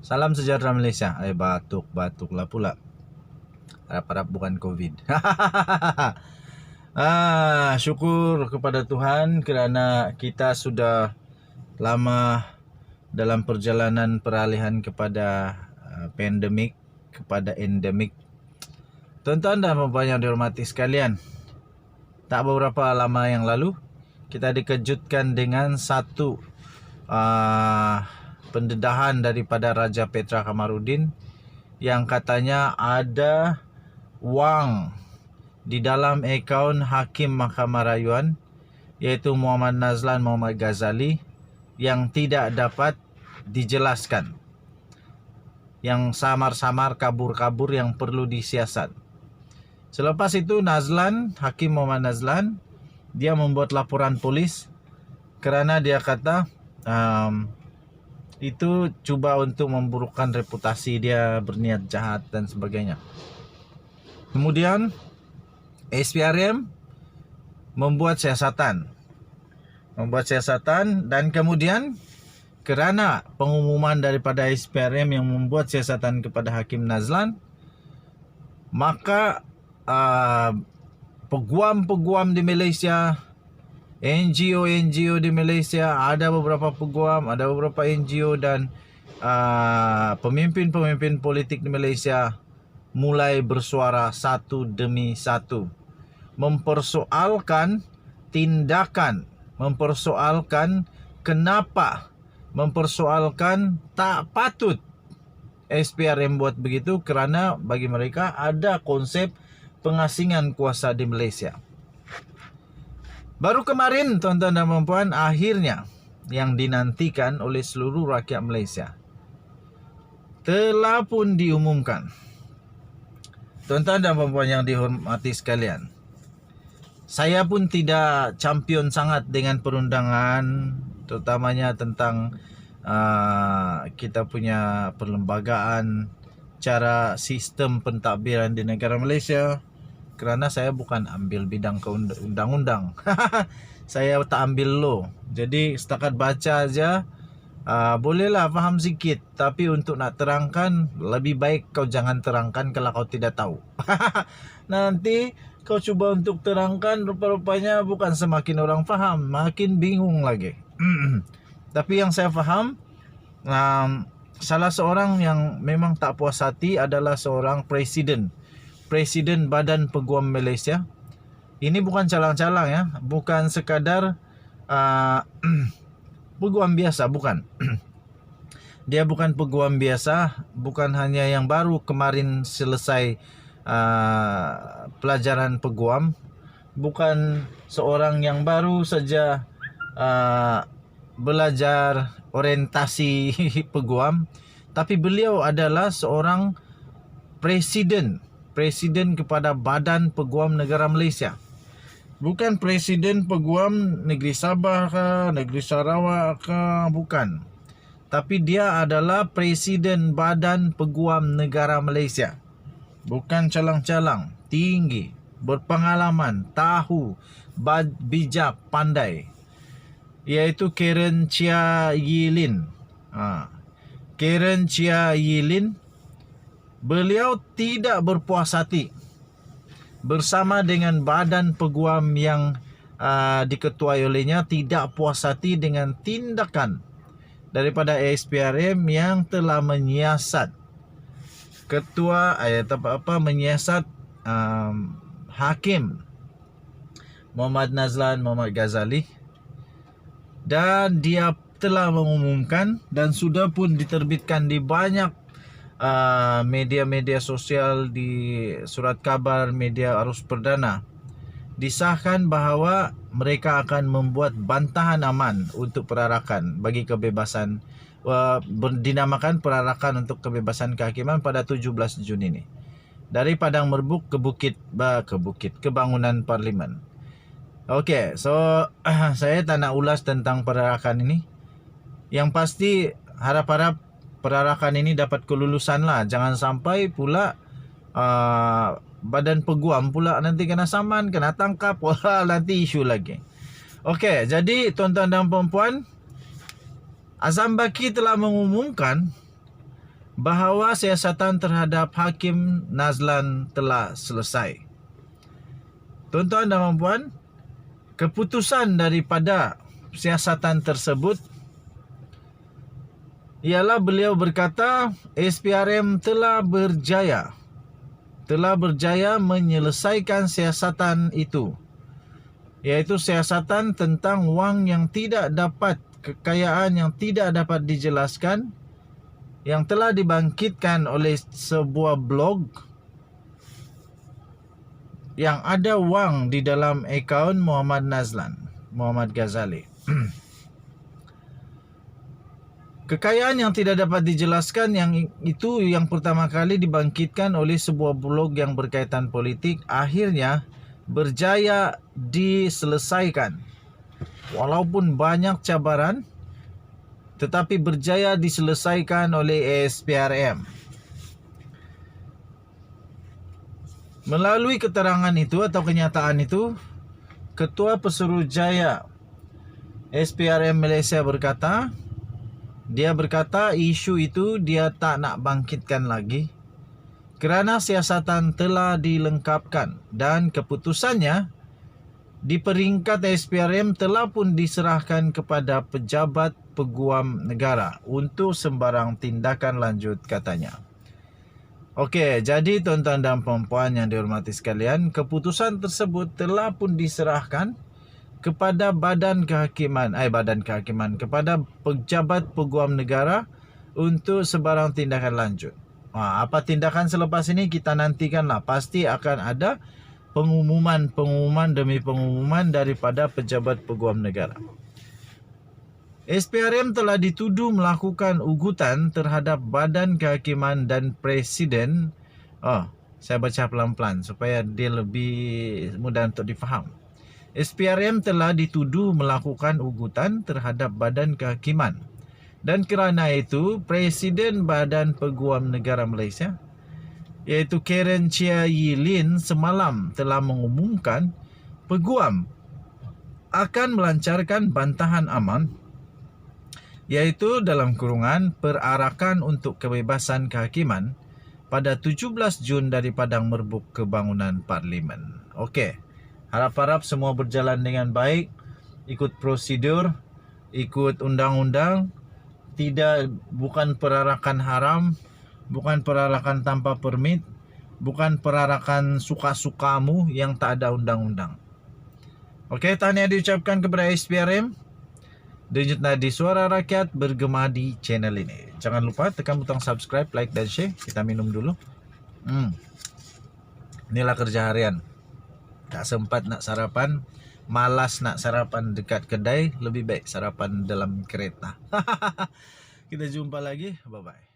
Salam sejahtera Malaysia. Batuk-batuklah pula. Harap-harap bukan COVID. Syukur kepada Tuhan kerana kita sudah lama dalam perjalanan peralihan kepada pandemik, kepada endemik. Tuan-tuan dan puan-puan yang dihormati sekalian, tak beberapa lama yang lalu kita dikejutkan dengan satu pendedahan daripada Raja Petra Kamarudin yang katanya ada wang di dalam akaun Hakim Mahkamah Rayuan iaitu Muhammad Nazlan Muhammad Ghazali yang tidak dapat dijelaskan, yang samar-samar kabur-kabur yang perlu disiasat. Selepas itu Hakim Muhammad Nazlan dia membuat laporan polis kerana dia kata itu cuba untuk memburukkan reputasi dia, berniat jahat dan sebagainya. Kemudian SPRM membuat siasatan dan kemudian kerana pengumuman daripada SPRM yang membuat siasatan kepada Hakim Nazlan, maka peguam-peguam di Malaysia, NGO di Malaysia, ada beberapa peguam, ada beberapa NGO dan pemimpin-pemimpin politik di Malaysia mulai bersuara satu demi satu, mempersoalkan tindakan, mempersoalkan kenapa, mempersoalkan tak patut SPRM buat begitu kerana bagi mereka ada konsep pengasingan kuasa di Malaysia. Baru kemarin tuan-tuan dan puan-puan, akhirnya yang dinantikan oleh seluruh rakyat Malaysia telah pun diumumkan. Tuan-tuan dan puan-puan yang dihormati sekalian, saya pun tidak champion sangat dengan perundangan, terutamanya tentang kita punya perlembagaan, cara sistem pentadbiran di negara Malaysia, kerana saya bukan ambil bidang undang-undang. Saya tak ambil law. Jadi setakat baca aja, bolehlah faham sikit, tapi untuk nak terangkan lebih baik kau jangan terangkan kalau kau tidak tahu. Nanti kau cuba untuk terangkan, rupa-rupanya bukan semakin orang faham, makin bingung lagi. Tapi yang saya faham, salah seorang yang memang tak puas hati adalah seorang Presiden Badan Peguam Malaysia. Ini bukan calang-calang ya, bukan sekadar peguam biasa, bukan. Dia bukan peguam biasa, bukan hanya yang baru kemarin selesai pelajaran peguam, bukan seorang yang baru saja belajar orientasi peguam, tapi beliau adalah seorang presiden kepada Badan Peguam Negara Malaysia. Bukan presiden peguam negeri Sabah ke, negeri Sarawak ke, bukan. Tapi dia adalah presiden Badan Peguam Negara Malaysia. Bukan calang-calang, tinggi, berpengalaman, tahu, bijak, pandai. Iaitu Karen Chia Yilin. Karen Chia Yilin, beliau tidak berpuas hati bersama dengan badan peguam yang diketuai olehnya, tidak puas hati dengan tindakan daripada SPRM yang telah menyiasat menyiasat Hakim Muhammad Nazlan Muhammad Ghazali, dan dia telah mengumumkan dan sudah pun diterbitkan di banyak media-media sosial, di surat khabar, media arus perdana, disahkan bahawa mereka akan membuat bantahan aman untuk perarakan bagi kebebasan, dinamakan perarakan untuk kebebasan kehakiman pada 17 Jun ini, dari Padang Merbuk ke ke bangunan Parlimen. Okey, so saya tak nak ulas tentang perarakan ini. Yang pasti harap-harap perarakan ini dapat kelulusan lah. Jangan sampai pula badan peguam pula nanti kena saman, kena tangkap, wah nanti isu lagi. Okey, jadi tuan-tuan dan puan-puan, Azam Baki telah mengumumkan bahawa siasatan terhadap Hakim Nazlan telah selesai. Tuan-tuan dan puan, keputusan daripada siasatan tersebut ialah beliau berkata SPRM telah berjaya menyelesaikan siasatan itu, iaitu siasatan tentang wang yang tidak dapat, kekayaan yang tidak dapat dijelaskan, yang telah dibangkitkan oleh sebuah blog yang ada wang di dalam akaun Muhammad Nazlan, Muhammad Ghazali. Kekayaan yang tidak dapat dijelaskan yang itu yang pertama kali dibangkitkan oleh sebuah blog yang berkaitan politik, akhirnya berjaya diselesaikan. Walaupun banyak cabaran, tetapi berjaya diselesaikan oleh SPRM. Melalui keterangan itu atau kenyataan itu, Ketua Pesuruhjaya SPRM Malaysia berkata, isu itu dia tak nak bangkitkan lagi kerana siasatan telah dilengkapkan dan keputusannya di peringkat SPRM telah pun diserahkan kepada pejabat peguam negara untuk sembarang tindakan lanjut, katanya. Okey, jadi tuan-tuan dan puan-puan yang dihormati sekalian, keputusan tersebut telah pun diserahkan kepada kepada pejabat peguam negara untuk sebarang tindakan lanjut. Apa tindakan selepas ini kita nantikanlah. Pasti akan ada pengumuman demi pengumuman daripada pejabat peguam negara. SPRM telah dituduh melakukan ugutan terhadap Badan Kehakiman dan Presiden. Saya baca pelan-pelan supaya dia lebih mudah untuk difaham. SPRM telah dituduh melakukan ugutan terhadap Badan Kehakiman, dan kerana itu Presiden Badan Peguam Negara Malaysia, iaitu Karen Chia Yilin, semalam telah mengumumkan peguam akan melancarkan bantahan aman, iaitu dalam kurungan perarakan untuk kebebasan kehakiman pada 17 Jun dari Padang Merbuk ke bangunan Parlimen. Okey. Harap-harap semua berjalan dengan baik, ikut prosedur, ikut undang-undang, bukan perarakan haram, bukan perarakan tanpa permit, bukan perarakan suka-sukamu yang tak ada undang-undang. Okey, tahniah diucapkan kepada SPRM. Denyut nadi suara rakyat bergema di channel ini. Jangan lupa tekan butang subscribe, like dan share. Kita minum dulu. Inilah kerja harian. Tak sempat nak sarapan, malas nak sarapan dekat kedai, lebih baik sarapan dalam kereta. Kita jumpa lagi, bye-bye.